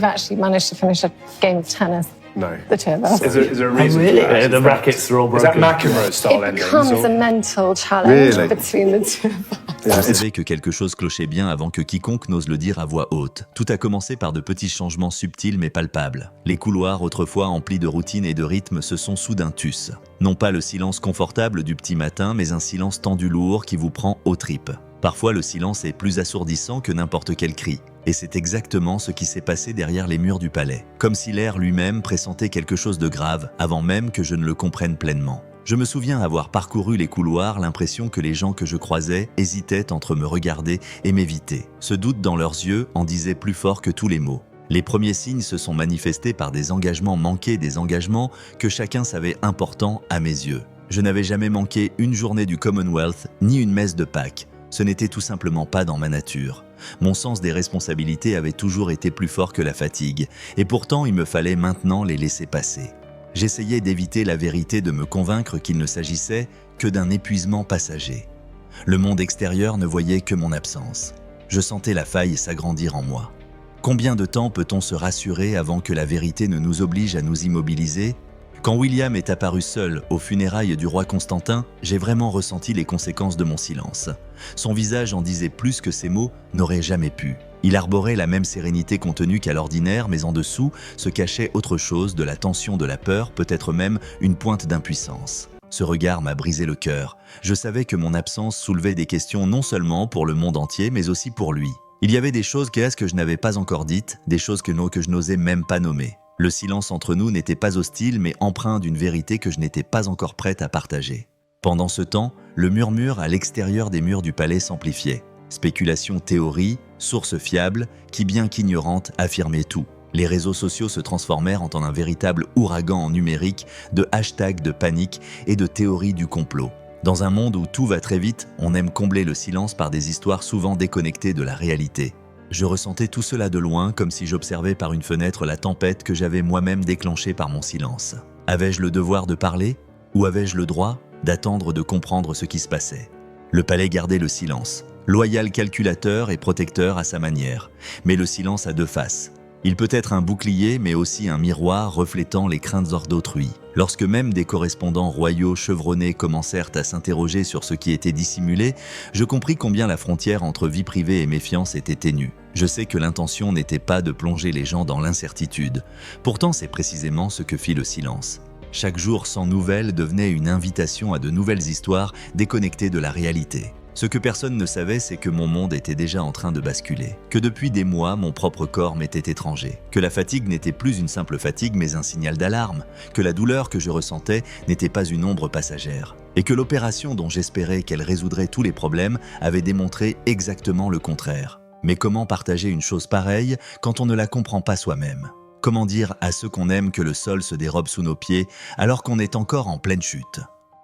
We've actually managed to finish a game of tennis, No. the two of us. Is there a reason really? for that? Yeah, the rackets are all Is that broken. McEnroe-style It endings? becomes a or- mental challenge Really? between the two of us. Je savais que quelque chose clochait bien avant que quiconque n'ose le dire à voix haute. Tout a commencé par de petits changements subtils mais palpables. Les couloirs, autrefois emplis de routine et de rythme, se sont soudain tus. Non pas le silence confortable du petit matin, mais un silence tendu lourd qui vous prend aux tripes. Parfois, le silence est plus assourdissant que n'importe quel cri. Et c'est exactement ce qui s'est passé derrière les murs du palais. Comme si l'air lui-même pressentait quelque chose de grave, avant même que je ne le comprenne pleinement. Je me souviens avoir parcouru les couloirs, l'impression que les gens que je croisais hésitaient entre me regarder et m'éviter. Ce doute dans leurs yeux en disait plus fort que tous les mots. Les premiers signes se sont manifestés par des engagements manqués, des engagements que chacun savait importants à mes yeux. Je n'avais jamais manqué une journée du Commonwealth, ni une messe de Pâques. Ce n'était tout simplement pas dans ma nature. Mon sens des responsabilités avait toujours été plus fort que la fatigue, et pourtant il me fallait maintenant les laisser passer. J'essayais d'éviter la vérité, de me convaincre qu'il ne s'agissait que d'un épuisement passager. Le monde extérieur ne voyait que mon absence. Je sentais la faille s'agrandir en moi. Combien de temps peut-on se rassurer avant que la vérité ne nous oblige à nous immobiliser ? Quand William est apparu seul aux funérailles du roi Constantin, j'ai vraiment ressenti les conséquences de mon silence. Son visage en disait plus que ses mots n'auraient jamais pu. Il arborait la même sérénité contenue qu'à l'ordinaire, mais en dessous se cachait autre chose, de la tension, de la peur, peut-être même une pointe d'impuissance. Ce regard m'a brisé le cœur. Je savais que mon absence soulevait des questions non seulement pour le monde entier, mais aussi pour lui. Il y avait des choses que je n'avais pas encore dites, des choses que je n'osais même pas nommer. Le silence entre nous n'était pas hostile, mais empreint d'une vérité que je n'étais pas encore prête à partager. Pendant ce temps, le murmure à l'extérieur des murs du palais s'amplifiait. Spéculation, théorie, sources fiables, qui bien qu'ignorantes affirmaient tout. Les réseaux sociaux se transformèrent en un véritable ouragan en numérique de hashtags de panique et de théories du complot. Dans un monde où tout va très vite, on aime combler le silence par des histoires souvent déconnectées de la réalité. Je ressentais tout cela de loin, comme si j'observais par une fenêtre la tempête que j'avais moi-même déclenchée par mon silence. Avais-je le devoir de parler ? Ou avais-je le droit d'attendre de comprendre ce qui se passait ? Le palais gardait le silence, loyal calculateur et protecteur à sa manière. Mais le silence a deux faces. Il peut être un bouclier, mais aussi un miroir reflétant les craintes d'autrui. Lorsque même des correspondants royaux chevronnés commencèrent à s'interroger sur ce qui était dissimulé, je compris combien la frontière entre vie privée et méfiance était ténue. Je sais que l'intention n'était pas de plonger les gens dans l'incertitude. Pourtant, c'est précisément ce que fit le silence. Chaque jour sans nouvelles devenait une invitation à de nouvelles histoires déconnectées de la réalité. Ce que personne ne savait, c'est que mon monde était déjà en train de basculer, que depuis des mois, mon propre corps m'était étranger, que la fatigue n'était plus une simple fatigue mais un signal d'alarme, que la douleur que je ressentais n'était pas une ombre passagère, et que l'opération dont j'espérais qu'elle résoudrait tous les problèmes avait démontré exactement le contraire. Mais comment partager une chose pareille quand on ne la comprend pas soi-même ? Comment dire à ceux qu'on aime que le sol se dérobe sous nos pieds alors qu'on est encore en pleine chute ?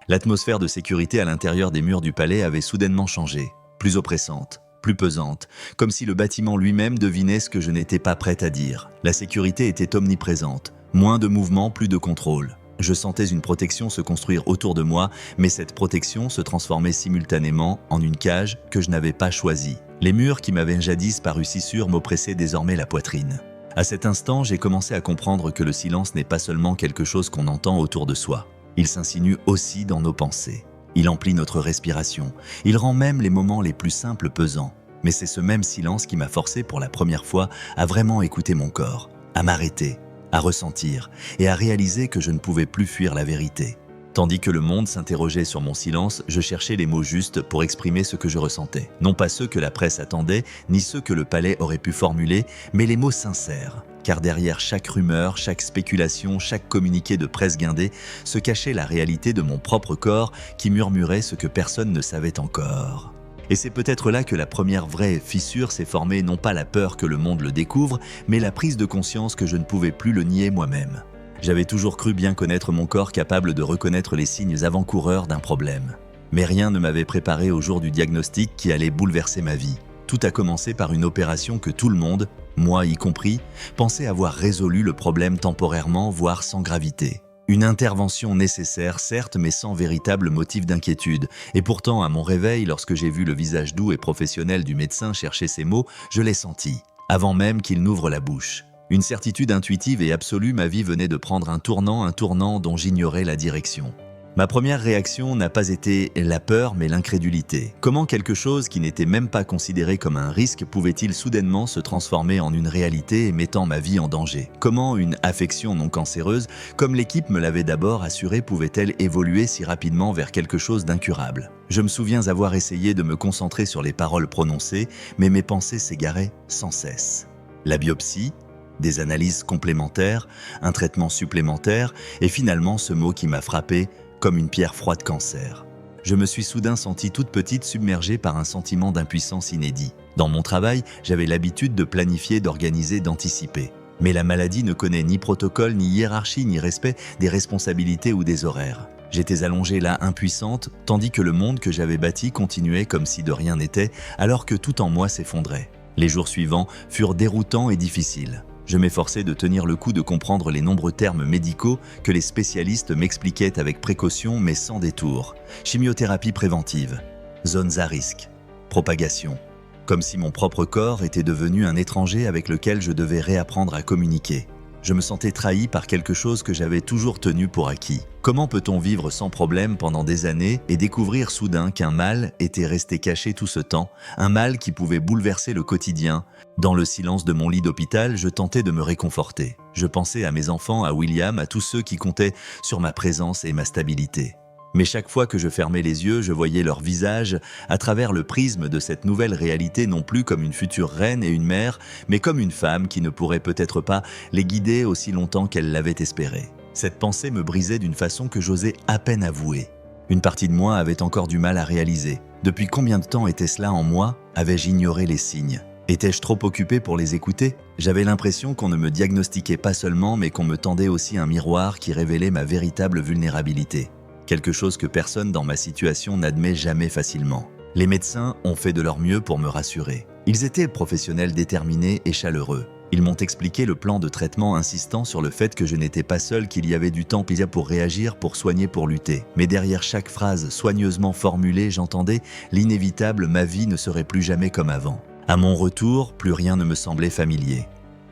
L'atmosphère de sécurité à l'intérieur des murs du palais avait soudainement changé, plus oppressante, plus pesante, comme si le bâtiment lui-même devinait ce que je n'étais pas prête à dire. La sécurité était omniprésente, moins de mouvement, plus de contrôle. Je sentais une protection se construire autour de moi, mais cette protection se transformait simultanément en une cage que je n'avais pas choisie. Les murs qui m'avaient jadis paru si sûrs m'oppressaient désormais la poitrine. À cet instant, j'ai commencé à comprendre que le silence n'est pas seulement quelque chose qu'on entend autour de soi. Il s'insinue aussi dans nos pensées. Il emplit notre respiration. Il rend même les moments les plus simples pesants. Mais c'est ce même silence qui m'a forcé pour la première fois à vraiment écouter mon corps, à m'arrêter, à ressentir et à réaliser que je ne pouvais plus fuir la vérité. Tandis que le monde s'interrogeait sur mon silence, je cherchais les mots justes pour exprimer ce que je ressentais. Non pas ceux que la presse attendait, ni ceux que le palais aurait pu formuler, mais les mots sincères. Car derrière chaque rumeur, chaque spéculation, chaque communiqué de presse guindée, se cachait la réalité de mon propre corps qui murmurait ce que personne ne savait encore. Et c'est peut-être là que la première vraie fissure s'est formée, non pas la peur que le monde le découvre, mais la prise de conscience que je ne pouvais plus le nier moi-même. J'avais toujours cru bien connaître mon corps capable de reconnaître les signes avant-coureurs d'un problème. Mais rien ne m'avait préparé au jour du diagnostic qui allait bouleverser ma vie. Tout a commencé par une opération que tout le monde, moi y compris, pensait avoir résolu le problème temporairement, voire sans gravité. Une intervention nécessaire, certes, mais sans véritable motif d'inquiétude. Et pourtant, à mon réveil, lorsque j'ai vu le visage doux et professionnel du médecin chercher ces mots, je l'ai senti, avant même qu'il n'ouvre la bouche. Une certitude intuitive et absolue, ma vie venait de prendre un tournant dont j'ignorais la direction. Ma première réaction n'a pas été la peur, mais l'incrédulité. Comment quelque chose qui n'était même pas considéré comme un risque pouvait-il soudainement se transformer en une réalité et mettant ma vie en danger? Comment une affection non cancéreuse, comme l'équipe me l'avait d'abord assuré, pouvait-elle évoluer si rapidement vers quelque chose d'incurable? Je me souviens avoir essayé de me concentrer sur les paroles prononcées, mais mes pensées s'égaraient sans cesse. La biopsie, des analyses complémentaires, un traitement supplémentaire, et finalement ce mot qui m'a frappé comme une pierre froide cancer. Je me suis soudain sentie toute petite, submergée par un sentiment d'impuissance inédit. Dans mon travail, j'avais l'habitude de planifier, d'organiser, d'anticiper. Mais la maladie ne connaît ni protocole, ni hiérarchie, ni respect des responsabilités ou des horaires. J'étais allongée là, impuissante, tandis que le monde que j'avais bâti continuait comme si de rien n'était, alors que tout en moi s'effondrait. Les jours suivants furent déroutants et difficiles. Je m'efforçais de tenir le coup, de comprendre les nombreux termes médicaux que les spécialistes m'expliquaient avec précaution mais sans détour. Chimiothérapie préventive, zones à risque, propagation. Comme si mon propre corps était devenu un étranger avec lequel je devais réapprendre à communiquer. Je me sentais trahi par quelque chose que j'avais toujours tenu pour acquis. Comment peut-on vivre sans problème pendant des années et découvrir soudain qu'un mal était resté caché tout ce temps, un mal qui pouvait bouleverser le quotidien? Dans le silence de mon lit d'hôpital, je tentais de me réconforter. Je pensais à mes enfants, à William, à tous ceux qui comptaient sur ma présence et ma stabilité. Mais chaque fois que je fermais les yeux, je voyais leur visage à travers le prisme de cette nouvelle réalité, non plus comme une future reine et une mère, mais comme une femme qui ne pourrait peut-être pas les guider aussi longtemps qu'elle l'avait espéré. Cette pensée me brisait d'une façon que j'osais à peine avouer. Une partie de moi avait encore du mal à réaliser. Depuis combien de temps était cela en moi? Avais-je ignoré les signes? Étais-je trop occupé pour les écouter? J'avais l'impression qu'on ne me diagnostiquait pas seulement, mais qu'on me tendait aussi un miroir qui révélait ma véritable vulnérabilité. Quelque chose que personne dans ma situation n'admet jamais facilement. Les médecins ont fait de leur mieux pour me rassurer. Ils étaient professionnels déterminés et chaleureux. Ils m'ont expliqué le plan de traitement, insistant sur le fait que je n'étais pas seul, qu'il y avait du temps pour réagir, pour soigner, pour lutter. Mais derrière chaque phrase soigneusement formulée, j'entendais l'inévitable: ma vie ne serait plus jamais comme avant. À mon retour, plus rien ne me semblait familier.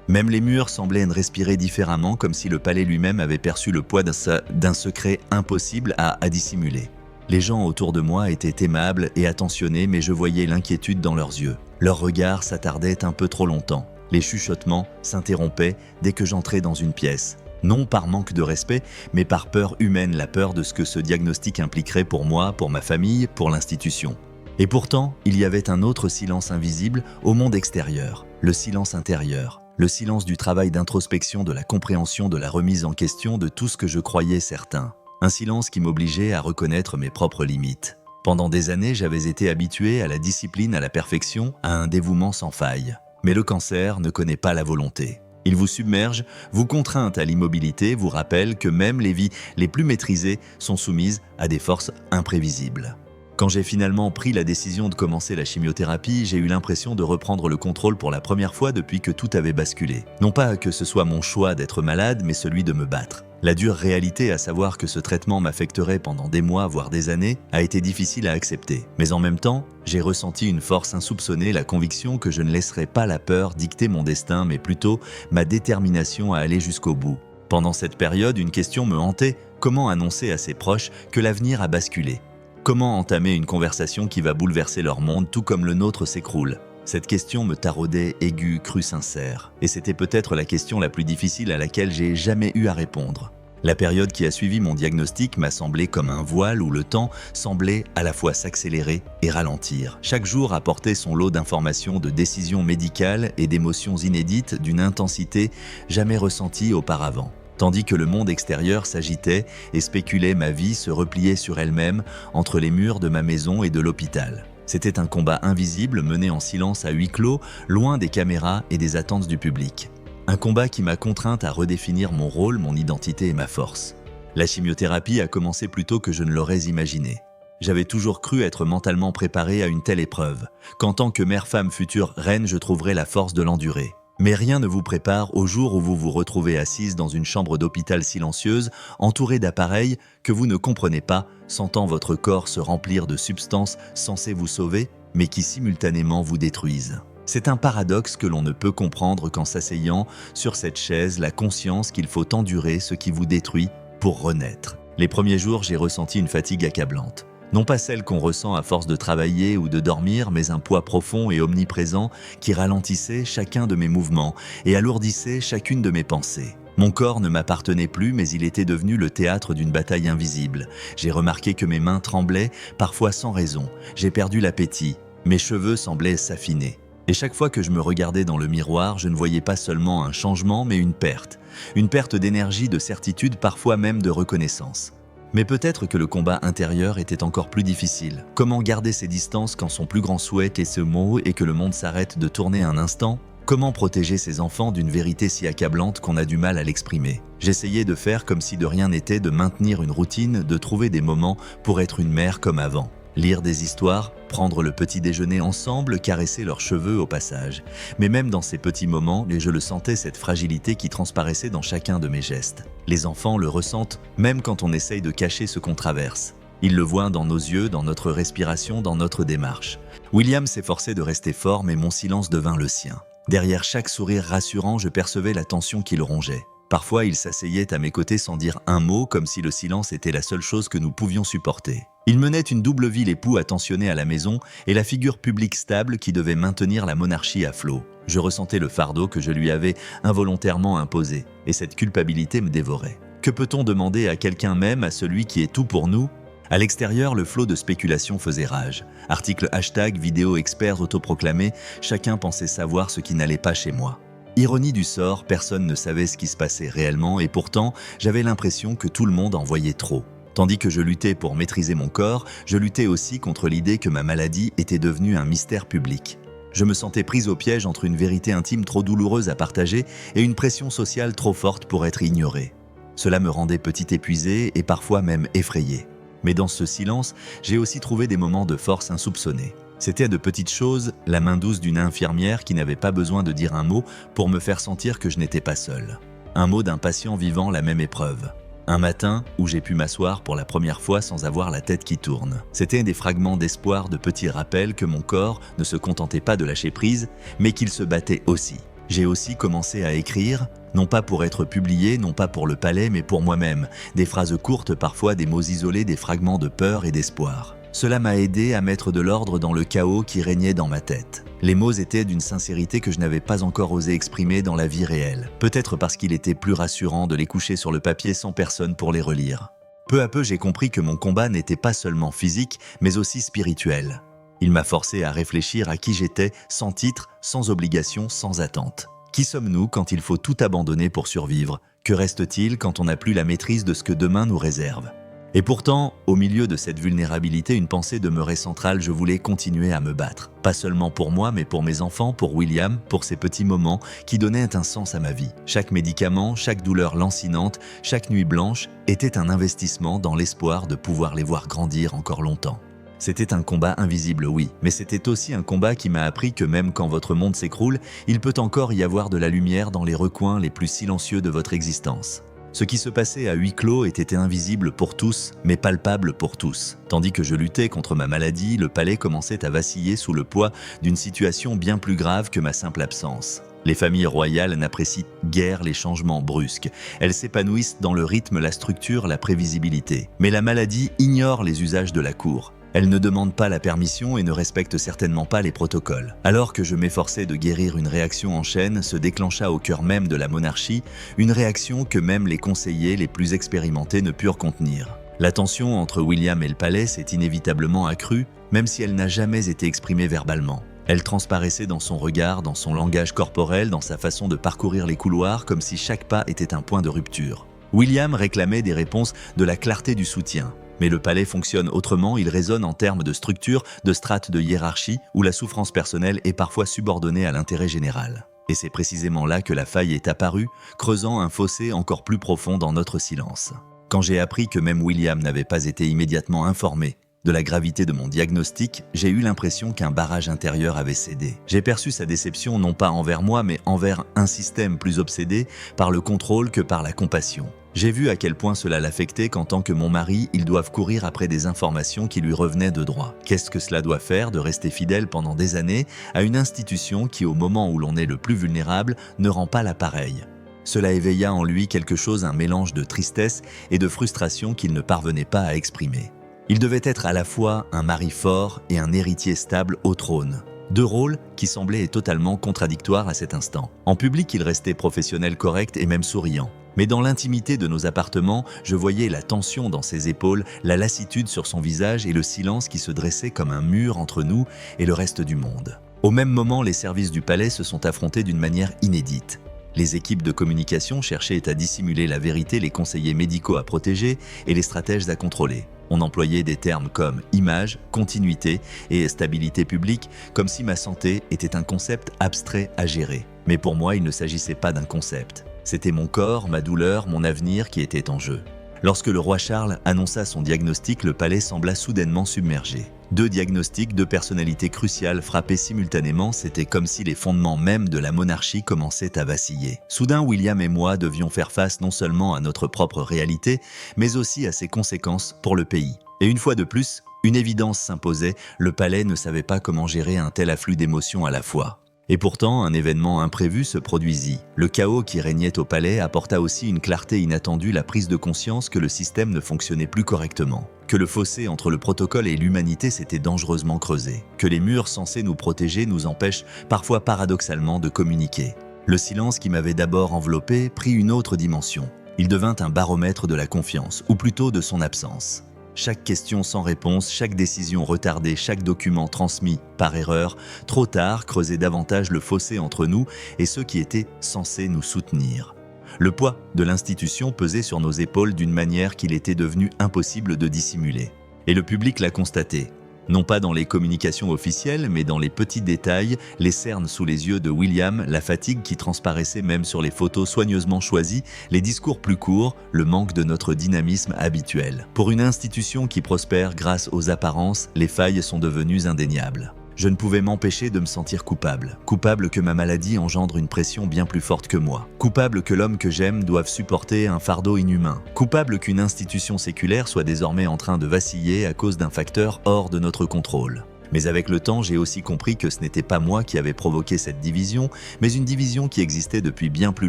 Même les murs semblaient respirer différemment, comme si le palais lui-même avait perçu le poids d'un secret impossible à dissimuler. Les gens autour de moi étaient aimables et attentionnés, mais je voyais l'inquiétude dans leurs yeux. Leurs regards s'attardaient un peu trop longtemps. Les chuchotements s'interrompaient dès que j'entrais dans une pièce. Non par manque de respect, mais par peur humaine, la peur de ce que ce diagnostic impliquerait pour moi, pour ma famille, pour l'institution. Et pourtant, il y avait un autre silence invisible au monde extérieur, le silence intérieur. Le silence du travail d'introspection, de la compréhension, de la remise en question de tout ce que je croyais certain. Un silence qui m'obligeait à reconnaître mes propres limites. Pendant des années, j'avais été habitué à la discipline, à la perfection, à un dévouement sans faille. Mais le cancer ne connaît pas la volonté. Il vous submerge, vous contraint à l'immobilité, vous rappelle que même les vies les plus maîtrisées sont soumises à des forces imprévisibles. Quand j'ai finalement pris la décision de commencer la chimiothérapie, j'ai eu l'impression de reprendre le contrôle pour la première fois depuis que tout avait basculé. Non pas que ce soit mon choix d'être malade, mais celui de me battre. La dure réalité, à savoir que ce traitement m'affecterait pendant des mois, voire des années, a été difficile à accepter. Mais en même temps, j'ai ressenti une force insoupçonnée, la conviction que je ne laisserais pas la peur dicter mon destin, mais plutôt ma détermination à aller jusqu'au bout. Pendant cette période, une question me hantait: comment annoncer à ses proches que l'avenir a basculé ? Comment entamer une conversation qui va bouleverser leur monde tout comme le nôtre s'écroule? Cette question me taraudait, aiguë, crue, sincère. Et c'était peut-être la question la plus difficile à laquelle j'ai jamais eu à répondre. La période qui a suivi mon diagnostic m'a semblé comme un voile où le temps semblait à la fois s'accélérer et ralentir. Chaque jour apportait son lot d'informations, de décisions médicales et d'émotions inédites d'une intensité jamais ressentie auparavant. Tandis que le monde extérieur s'agitait et spéculait, ma vie se repliait sur elle-même entre les murs de ma maison et de l'hôpital. C'était un combat invisible mené en silence à huis clos, loin des caméras et des attentes du public. Un combat qui m'a contrainte à redéfinir mon rôle, mon identité et ma force. La chimiothérapie a commencé plus tôt que je ne l'aurais imaginé. J'avais toujours cru être mentalement préparé à une telle épreuve, qu'en tant que mère-femme future reine, je trouverais la force de l'endurer. Mais rien ne vous prépare au jour où vous vous retrouvez assise dans une chambre d'hôpital silencieuse, entourée d'appareils que vous ne comprenez pas, sentant votre corps se remplir de substances censées vous sauver, mais qui simultanément vous détruisent. C'est un paradoxe que l'on ne peut comprendre qu'en s'asseyant sur cette chaise, la conscience qu'il faut endurer ce qui vous détruit pour renaître. Les premiers jours, j'ai ressenti une fatigue accablante. Non pas celle qu'on ressent à force de travailler ou de dormir, mais un poids profond et omniprésent qui ralentissait chacun de mes mouvements et alourdissait chacune de mes pensées. Mon corps ne m'appartenait plus, mais il était devenu le théâtre d'une bataille invisible. J'ai remarqué que mes mains tremblaient, parfois sans raison. J'ai perdu l'appétit. Mes cheveux semblaient s'affiner. Et chaque fois que je me regardais dans le miroir, je ne voyais pas seulement un changement, mais une perte. Une perte d'énergie, de certitude, parfois même de reconnaissance. Mais peut-être que le combat intérieur était encore plus difficile. Comment garder ses distances quand son plus grand souhait est ce mot et que le monde s'arrête de tourner un instant ? Comment protéger ses enfants d'une vérité si accablante qu'on a du mal à l'exprimer ? J'essayais de faire comme si de rien n'était, de maintenir une routine, de trouver des moments pour être une mère comme avant. Lire des histoires, prendre le petit déjeuner ensemble, caresser leurs cheveux au passage. Mais même dans ces petits moments, je le sentais, cette fragilité qui transparaissait dans chacun de mes gestes. Les enfants le ressentent, même quand on essaye de cacher ce qu'on traverse. Ils le voient dans nos yeux, dans notre respiration, dans notre démarche. William s'efforçait de rester fort, mais mon silence devint le sien. Derrière chaque sourire rassurant, je percevais la tension qui le rongeait. Parfois, il s'asseyait à mes côtés sans dire un mot, comme si le silence était la seule chose que nous pouvions supporter. Il menait une double vie, l'époux attentionné à la maison et la figure publique stable qui devait maintenir la monarchie à flot. Je ressentais le fardeau que je lui avais involontairement imposé, et cette culpabilité me dévorait. Que peut-on demander à quelqu'un même, à celui qui est tout pour nous ? À l'extérieur, le flot de spéculation faisait rage. Articles hashtag, vidéos experts autoproclamés, chacun pensait savoir ce qui n'allait pas chez moi. Ironie du sort, personne ne savait ce qui se passait réellement et pourtant, j'avais l'impression que tout le monde en voyait trop. Tandis que je luttais pour maîtriser mon corps, je luttais aussi contre l'idée que ma maladie était devenue un mystère public. Je me sentais prise au piège entre une vérité intime trop douloureuse à partager et une pression sociale trop forte pour être ignorée. Cela me rendait petit épuisé et parfois même effrayé. Mais dans ce silence, j'ai aussi trouvé des moments de force insoupçonnés. C'était à de petites choses, la main douce d'une infirmière qui n'avait pas besoin de dire un mot pour me faire sentir que je n'étais pas seul. Un mot d'un patient vivant la même épreuve. Un matin où j'ai pu m'asseoir pour la première fois sans avoir la tête qui tourne. C'était des fragments d'espoir, de petits rappels que mon corps ne se contentait pas de lâcher prise, mais qu'il se battait aussi. J'ai aussi commencé à écrire, non pas pour être publié, non pas pour le palais, mais pour moi-même. Des phrases courtes, parfois des mots isolés, des fragments de peur et d'espoir. Cela m'a aidé à mettre de l'ordre dans le chaos qui régnait dans ma tête. Les mots étaient d'une sincérité que je n'avais pas encore osé exprimer dans la vie réelle. Peut-être parce qu'il était plus rassurant de les coucher sur le papier sans personne pour les relire. Peu à peu, j'ai compris que mon combat n'était pas seulement physique, mais aussi spirituel. Il m'a forcé à réfléchir à qui j'étais, sans titre, sans obligation, sans attente. Qui sommes-nous quand il faut tout abandonner pour survivre ? Que reste-t-il quand on n'a plus la maîtrise de ce que demain nous réserve ? Et pourtant, au milieu de cette vulnérabilité, une pensée demeurait centrale, je voulais continuer à me battre. Pas seulement pour moi, mais pour mes enfants, pour William, pour ces petits moments qui donnaient un sens à ma vie. Chaque médicament, chaque douleur lancinante, chaque nuit blanche était un investissement dans l'espoir de pouvoir les voir grandir encore longtemps. C'était un combat invisible, oui, mais c'était aussi un combat qui m'a appris que même quand votre monde s'écroule, il peut encore y avoir de la lumière dans les recoins les plus silencieux de votre existence. Ce qui se passait à huis clos était invisible pour tous, mais palpable pour tous. Tandis que je luttais contre ma maladie, le palais commençait à vaciller sous le poids d'une situation bien plus grave que ma simple absence. Les familles royales n'apprécient guère les changements brusques. Elles s'épanouissent dans le rythme, la structure, la prévisibilité. Mais la maladie ignore les usages de la cour. Elle ne demande pas la permission et ne respecte certainement pas les protocoles. Alors que je m'efforçais de guérir, une réaction en chaîne se déclencha au cœur même de la monarchie, une réaction que même les conseillers les plus expérimentés ne purent contenir. La tension entre William et le palais s'est inévitablement accrue, même si elle n'a jamais été exprimée verbalement. Elle transparaissait dans son regard, dans son langage corporel, dans sa façon de parcourir les couloirs, comme si chaque pas était un point de rupture. William réclamait des réponses, de la clarté du soutien. Mais le palais fonctionne autrement, il résonne en termes de structure, de strates de hiérarchie, où la souffrance personnelle est parfois subordonnée à l'intérêt général. Et c'est précisément là que la faille est apparue, creusant un fossé encore plus profond dans notre silence. Quand j'ai appris que même William n'avait pas été immédiatement informé de la gravité de mon diagnostic, j'ai eu l'impression qu'un barrage intérieur avait cédé. J'ai perçu sa déception non pas envers moi, mais envers un système plus obsédé par le contrôle que par la compassion. J'ai vu à quel point cela l'affectait qu'en tant que mon mari, ils doivent courir après des informations qui lui revenaient de droit. Qu'est-ce que cela doit faire de rester fidèle pendant des années à une institution qui, au moment où l'on est le plus vulnérable, ne rend pas l'appareil? Cela éveilla en lui quelque chose, un mélange de tristesse et de frustration qu'il ne parvenait pas à exprimer. Il devait être à la fois un mari fort et un héritier stable au trône. Deux rôles qui semblaient totalement contradictoires à cet instant. En public, il restait professionnel correct et même souriant. Mais dans l'intimité de nos appartements, je voyais la tension dans ses épaules, la lassitude sur son visage et le silence qui se dressait comme un mur entre nous et le reste du monde. Au même moment, les services du palais se sont affrontés d'une manière inédite. Les équipes de communication cherchaient à dissimuler la vérité, les conseillers médicaux à protéger et les stratèges à contrôler. On employait des termes comme image, continuité et stabilité publique, comme si ma santé était un concept abstrait à gérer. Mais pour moi, il ne s'agissait pas d'un concept. C'était mon corps, ma douleur, mon avenir qui étaient en jeu. Lorsque le roi Charles annonça son diagnostic, le palais sembla soudainement submergé. Deux diagnostics, deux personnalités cruciales frappées simultanément, c'était comme si les fondements mêmes de la monarchie commençaient à vaciller. Soudain, William et moi devions faire face non seulement à notre propre réalité, mais aussi à ses conséquences pour le pays. Et une fois de plus, une évidence s'imposait, le palais ne savait pas comment gérer un tel afflux d'émotions à la fois. Et pourtant, un événement imprévu se produisit. Le chaos qui régnait au palais apporta aussi une clarté inattendue, la prise de conscience que le système ne fonctionnait plus correctement, que le fossé entre le protocole et l'humanité s'était dangereusement creusé, que les murs censés nous protéger nous empêchent parfois paradoxalement de communiquer. Le silence qui m'avait d'abord enveloppé prit une autre dimension. Il devint un baromètre de la confiance, ou plutôt de son absence. Chaque question sans réponse, chaque décision retardée, chaque document transmis par erreur, trop tard, creusait davantage le fossé entre nous et ceux qui étaient censés nous soutenir. Le poids de l'institution pesait sur nos épaules d'une manière qu'il était devenu impossible de dissimuler. Et le public l'a constaté. Non pas dans les communications officielles, mais dans les petits détails, les cernes sous les yeux de William, la fatigue qui transparaissait même sur les photos soigneusement choisies, les discours plus courts, le manque de notre dynamisme habituel. Pour une institution qui prospère grâce aux apparences, les failles sont devenues indéniables. Je ne pouvais m'empêcher de me sentir coupable. Coupable que ma maladie engendre une pression bien plus forte que moi. Coupable que l'homme que j'aime doive supporter un fardeau inhumain. Coupable qu'une institution séculaire soit désormais en train de vaciller à cause d'un facteur hors de notre contrôle. Mais avec le temps, j'ai aussi compris que ce n'était pas moi qui avait provoqué cette division, mais une division qui existait depuis bien plus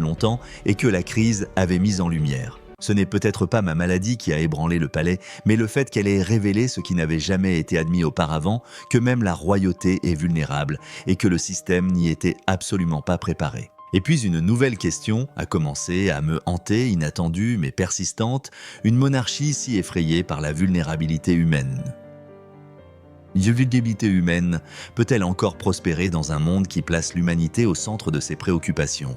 longtemps et que la crise avait mise en lumière. Ce n'est peut-être pas ma maladie qui a ébranlé le palais, mais le fait qu'elle ait révélé ce qui n'avait jamais été admis auparavant, que même la royauté est vulnérable et que le système n'y était absolument pas préparé. Et puis une nouvelle question a commencé à me hanter, inattendue mais persistante, une monarchie si effrayée par la vulnérabilité humaine. La vulnérabilité humaine peut-elle encore prospérer dans un monde qui place l'humanité au centre de ses préoccupations?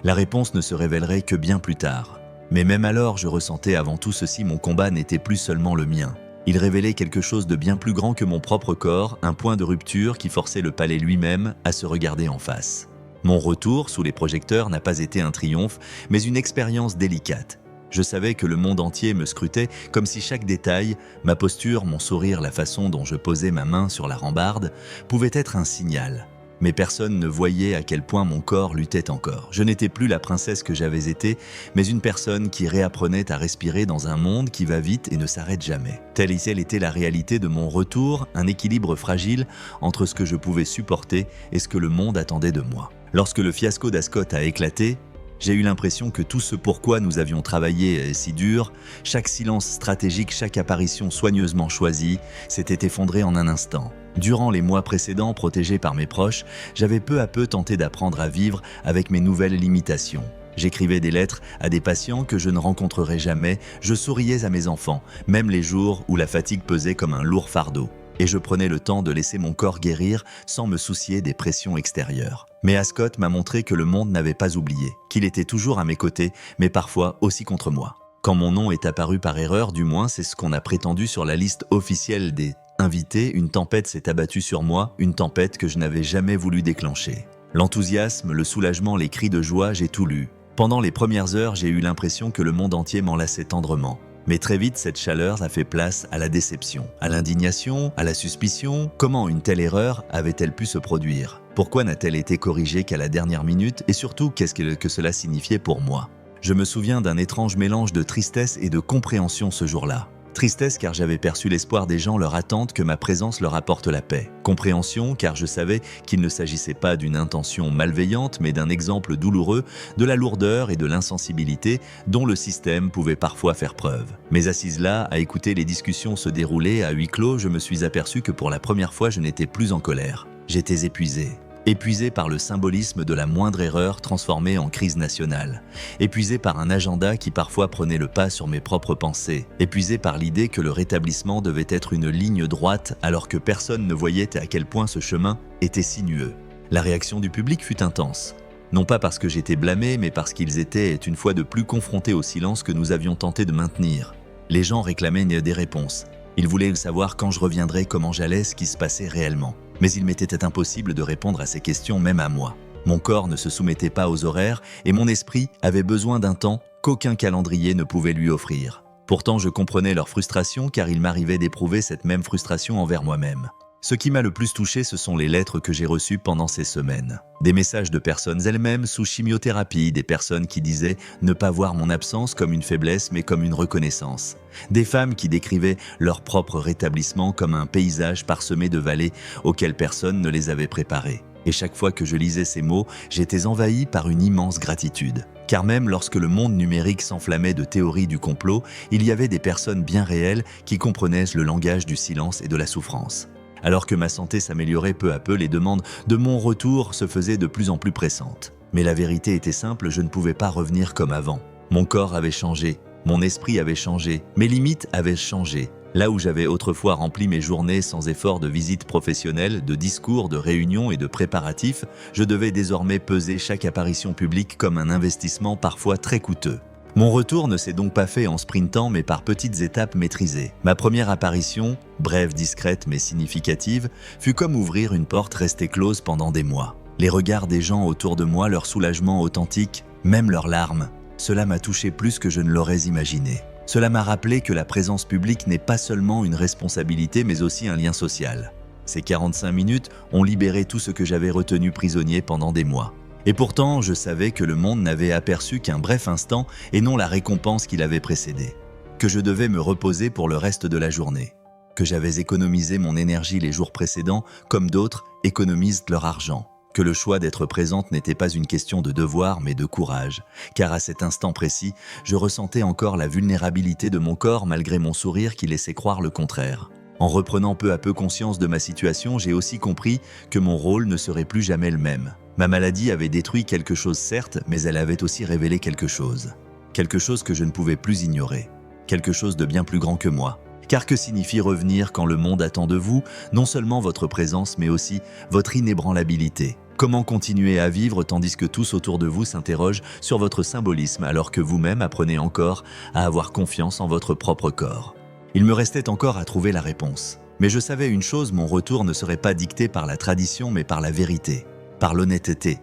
La réponse ne se révélerait que bien plus tard. Mais même alors, je ressentais avant tout ceci, mon combat n'était plus seulement le mien. Il révélait quelque chose de bien plus grand que mon propre corps, un point de rupture qui forçait le palais lui-même à se regarder en face. Mon retour sous les projecteurs n'a pas été un triomphe, mais une expérience délicate. Je savais que le monde entier me scrutait comme si chaque détail, ma posture, mon sourire, la façon dont je posais ma main sur la rambarde, pouvait être un signal. Mais personne ne voyait à quel point mon corps luttait encore. Je n'étais plus la princesse que j'avais été, mais une personne qui réapprenait à respirer dans un monde qui va vite et ne s'arrête jamais. Telle était la réalité de mon retour, un équilibre fragile entre ce que je pouvais supporter et ce que le monde attendait de moi. Lorsque le fiasco d'Ascot a éclaté, j'ai eu l'impression que tout ce pourquoi nous avions travaillé si dur, chaque silence stratégique, chaque apparition soigneusement choisie, s'était effondré en un instant. Durant les mois précédents, protégé par mes proches, j'avais peu à peu tenté d'apprendre à vivre avec mes nouvelles limitations. J'écrivais des lettres à des patients que je ne rencontrerais jamais, je souriais à mes enfants, même les jours où la fatigue pesait comme un lourd fardeau. Et je prenais le temps de laisser mon corps guérir sans me soucier des pressions extérieures. Mais Ascot m'a montré que le monde n'avait pas oublié, qu'il était toujours à mes côtés, mais parfois aussi contre moi. Quand mon nom est apparu par erreur, du moins c'est ce qu'on a prétendu sur la liste officielle des invités, une tempête s'est abattue sur moi, une tempête que je n'avais jamais voulu déclencher. L'enthousiasme, le soulagement, les cris de joie, j'ai tout lu. Pendant les premières heures, j'ai eu l'impression que le monde entier m'enlaçait tendrement. Mais très vite, cette chaleur a fait place à la déception, à l'indignation, à la suspicion. Comment une telle erreur avait-elle pu se produire? Pourquoi n'a-t-elle été corrigée qu'à la dernière minute? Et surtout, qu'est-ce que cela signifiait pour moi? Je me souviens d'un étrange mélange de tristesse et de compréhension ce jour-là. Tristesse car j'avais perçu l'espoir des gens leur attente que ma présence leur apporte la paix. Compréhension car je savais qu'il ne s'agissait pas d'une intention malveillante mais d'un exemple douloureux de la lourdeur et de l'insensibilité dont le système pouvait parfois faire preuve. Mais assise là, à écouter les discussions se dérouler à huis clos, je me suis aperçu que pour la première fois je n'étais plus en colère. J'étais épuisé. Épuisé par le symbolisme de la moindre erreur transformée en crise nationale. Épuisé par un agenda qui parfois prenait le pas sur mes propres pensées. Épuisé par l'idée que le rétablissement devait être une ligne droite alors que personne ne voyait à quel point ce chemin était sinueux. La réaction du public fut intense. Non pas parce que j'étais blâmé, mais parce qu'ils étaient une fois de plus confrontés au silence que nous avions tenté de maintenir. Les gens réclamaient des réponses. Ils voulaient savoir quand je reviendrais, comment j'allais, ce qui se passait réellement. Mais il m'était impossible de répondre à ces questions même à moi. Mon corps ne se soumettait pas aux horaires et mon esprit avait besoin d'un temps qu'aucun calendrier ne pouvait lui offrir. Pourtant, je comprenais leur frustration car il m'arrivait d'éprouver cette même frustration envers moi-même. Ce qui m'a le plus touché, ce sont les lettres que j'ai reçues pendant ces semaines. Des messages de personnes elles-mêmes sous chimiothérapie, des personnes qui disaient ne pas voir mon absence comme une faiblesse mais comme une reconnaissance. Des femmes qui décrivaient leur propre rétablissement comme un paysage parsemé de vallées auxquelles personne ne les avait préparées. Et chaque fois que je lisais ces mots, j'étais envahi par une immense gratitude. Car même lorsque le monde numérique s'enflammait de théories du complot, il y avait des personnes bien réelles qui comprenaient le langage du silence et de la souffrance. Alors que ma santé s'améliorait peu à peu, les demandes de mon retour se faisaient de plus en plus pressantes. Mais la vérité était simple, je ne pouvais pas revenir comme avant. Mon corps avait changé, mon esprit avait changé, mes limites avaient changé. Là où j'avais autrefois rempli mes journées sans effort de visites professionnelles, de discours, de réunions et de préparatifs, je devais désormais peser chaque apparition publique comme un investissement parfois très coûteux. Mon retour ne s'est donc pas fait en sprintant mais par petites étapes maîtrisées. Ma première apparition, brève, discrète mais significative, fut comme ouvrir une porte restée close pendant des mois. Les regards des gens autour de moi, leur soulagement authentique, même leurs larmes, cela m'a touché plus que je ne l'aurais imaginé. Cela m'a rappelé que la présence publique n'est pas seulement une responsabilité mais aussi un lien social. Ces 45 minutes ont libéré tout ce que j'avais retenu prisonnier pendant des mois. Et pourtant, je savais que le monde n'avait aperçu qu'un bref instant et non la récompense qui l'avait précédé. Que je devais me reposer pour le reste de la journée. Que j'avais économisé mon énergie les jours précédents, comme d'autres économisent leur argent. Que le choix d'être présente n'était pas une question de devoir mais de courage. Car à cet instant précis, je ressentais encore la vulnérabilité de mon corps malgré mon sourire qui laissait croire le contraire. En reprenant peu à peu conscience de ma situation, j'ai aussi compris que mon rôle ne serait plus jamais le même. Ma maladie avait détruit quelque chose certes, mais elle avait aussi révélé quelque chose. Quelque chose que je ne pouvais plus ignorer. Quelque chose de bien plus grand que moi. Car que signifie revenir quand le monde attend de vous, non seulement votre présence, mais aussi votre inébranlabilité? Comment continuer à vivre tandis que tous autour de vous s'interrogent sur votre symbolisme alors que vous-même apprenez encore à avoir confiance en votre propre corps? Il me restait encore à trouver la réponse. Mais je savais une chose, mon retour ne serait pas dicté par la tradition mais par la vérité. Par l'honnêteté,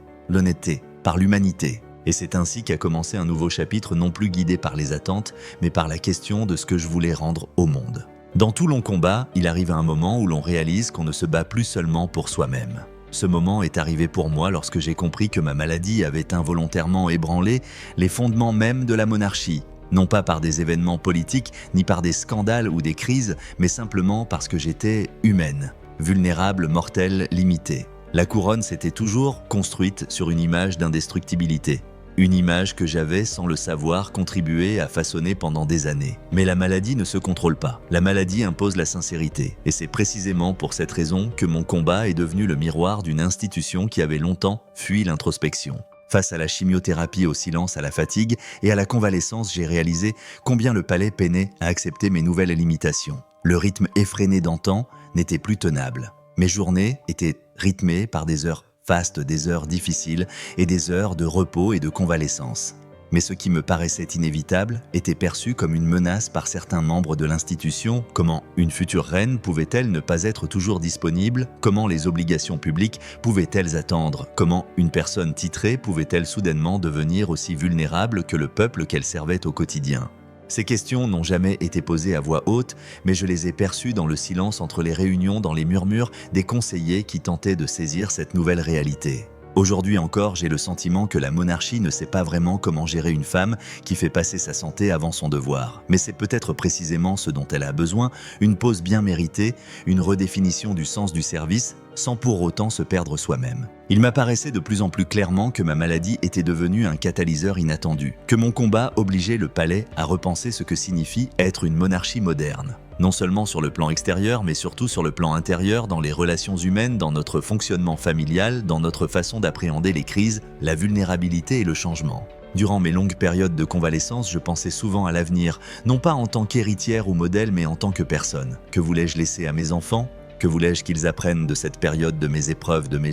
par l'humanité. Et c'est ainsi qu'a commencé un nouveau chapitre non plus guidé par les attentes, mais par la question de ce que je voulais rendre au monde. Dans tout long combat, il arrive un moment où l'on réalise qu'on ne se bat plus seulement pour soi-même. Ce moment est arrivé pour moi lorsque j'ai compris que ma maladie avait involontairement ébranlé les fondements même de la monarchie. Non pas par des événements politiques, ni par des scandales ou des crises, mais simplement parce que j'étais humaine, vulnérable, mortelle, limitée. La couronne s'était toujours construite sur une image d'indestructibilité. Une image que j'avais, sans le savoir, contribué à façonner pendant des années. Mais la maladie ne se contrôle pas. La maladie impose la sincérité. Et c'est précisément pour cette raison que mon combat est devenu le miroir d'une institution qui avait longtemps fui l'introspection. Face à la chimiothérapie, au silence, à la fatigue et à la convalescence, j'ai réalisé combien le palais peinait à accepter mes nouvelles limitations. Le rythme effréné d'antan n'était plus tenable. Mes journées étaient rythmées par des heures fastes, des heures difficiles et des heures de repos et de convalescence. Mais ce qui me paraissait inévitable était perçu comme une menace par certains membres de l'institution. Comment une future reine pouvait-elle ne pas être toujours disponible? Comment les obligations publiques pouvaient-elles attendre? Comment une personne titrée pouvait-elle soudainement devenir aussi vulnérable que le peuple qu'elle servait au quotidien? Ces questions n'ont jamais été posées à voix haute, mais je les ai perçues dans le silence entre les réunions, dans les murmures des conseillers qui tentaient de saisir cette nouvelle réalité. Aujourd'hui encore, j'ai le sentiment que la monarchie ne sait pas vraiment comment gérer une femme qui fait passer sa santé avant son devoir. Mais c'est peut-être précisément ce dont elle a besoin, une pause bien méritée, une redéfinition du sens du service, sans pour autant se perdre soi-même. Il m'apparaissait de plus en plus clairement que ma maladie était devenue un catalyseur inattendu, que mon combat obligeait le palais à repenser ce que signifie être une monarchie moderne. Non seulement sur le plan extérieur, mais surtout sur le plan intérieur, dans les relations humaines, dans notre fonctionnement familial, dans notre façon d'appréhender les crises, la vulnérabilité et le changement. Durant mes longues périodes de convalescence, je pensais souvent à l'avenir, non pas en tant qu'héritière ou modèle, mais en tant que personne. Que voulais-je laisser à mes enfants ? Que voulais-je qu'ils apprennent de cette période de mes épreuves, de mes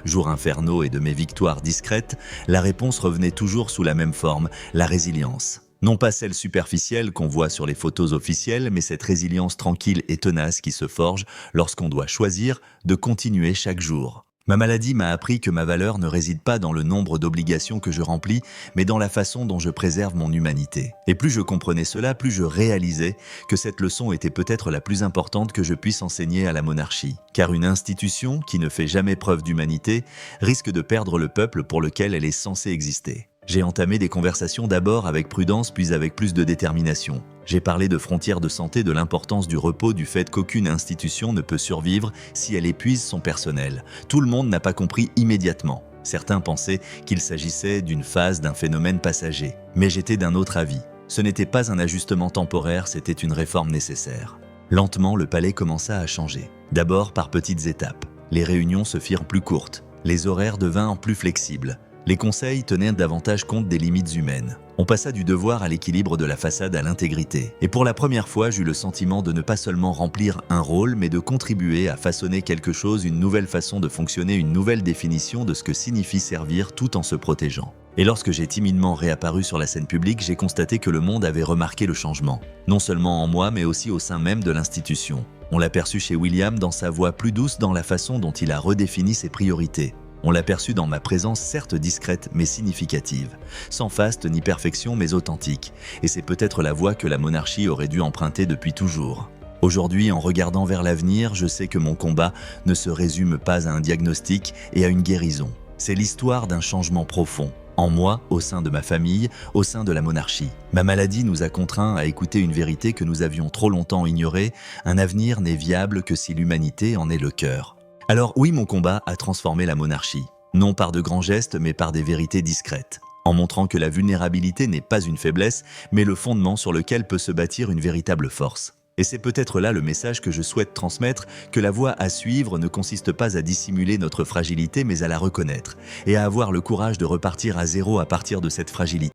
jours infernaux et de mes victoires discrètes ? La réponse revenait toujours sous la même forme, la résilience. Non pas celle superficielle qu'on voit sur les photos officielles, mais cette résilience tranquille et tenace qui se forge lorsqu'on doit choisir de continuer chaque jour. Ma maladie m'a appris que ma valeur ne réside pas dans le nombre d'obligations que je remplis, mais dans la façon dont je préserve mon humanité. Et plus je comprenais cela, plus je réalisais que cette leçon était peut-être la plus importante que je puisse enseigner à la monarchie. Car une institution qui ne fait jamais preuve d'humanité risque de perdre le peuple pour lequel elle est censée exister. J'ai entamé des conversations d'abord avec prudence puis avec plus de détermination. J'ai parlé de frontières de santé, de l'importance du repos, du fait qu'aucune institution ne peut survivre si elle épuise son personnel. Tout le monde n'a pas compris immédiatement. Certains pensaient qu'il s'agissait d'une phase, d'un phénomène passager. Mais j'étais d'un autre avis. Ce n'était pas un ajustement temporaire, c'était une réforme nécessaire. Lentement, le palais commença à changer. D'abord par petites étapes. Les réunions se firent plus courtes. Les horaires devinrent plus flexibles. Les conseils tenaient davantage compte des limites humaines. On passa du devoir à l'équilibre, de la façade à l'intégrité. Et pour la première fois, j'eus le sentiment de ne pas seulement remplir un rôle, mais de contribuer à façonner quelque chose, une nouvelle façon de fonctionner, une nouvelle définition de ce que signifie servir tout en se protégeant. Et lorsque j'ai timidement réapparu sur la scène publique, j'ai constaté que le monde avait remarqué le changement. Non seulement en moi, mais aussi au sein même de l'institution. On l'a perçu chez William dans sa voix plus douce, dans la façon dont il a redéfini ses priorités. On l'a perçu dans ma présence certes discrète mais significative, sans faste ni perfection mais authentique, et c'est peut-être la voie que la monarchie aurait dû emprunter depuis toujours. Aujourd'hui, en regardant vers l'avenir, je sais que mon combat ne se résume pas à un diagnostic et à une guérison. C'est l'histoire d'un changement profond, en moi, au sein de ma famille, au sein de la monarchie. Ma maladie nous a contraints à écouter une vérité que nous avions trop longtemps ignorée, un avenir n'est viable que si l'humanité en est le cœur. Alors oui, mon combat a transformé la monarchie, non par de grands gestes, mais par des vérités discrètes, en montrant que la vulnérabilité n'est pas une faiblesse, mais le fondement sur lequel peut se bâtir une véritable force. Et c'est peut-être là le message que je souhaite transmettre, que la voie à suivre ne consiste pas à dissimuler notre fragilité, mais à la reconnaître, et à avoir le courage de repartir à zéro à partir de cette fragilité.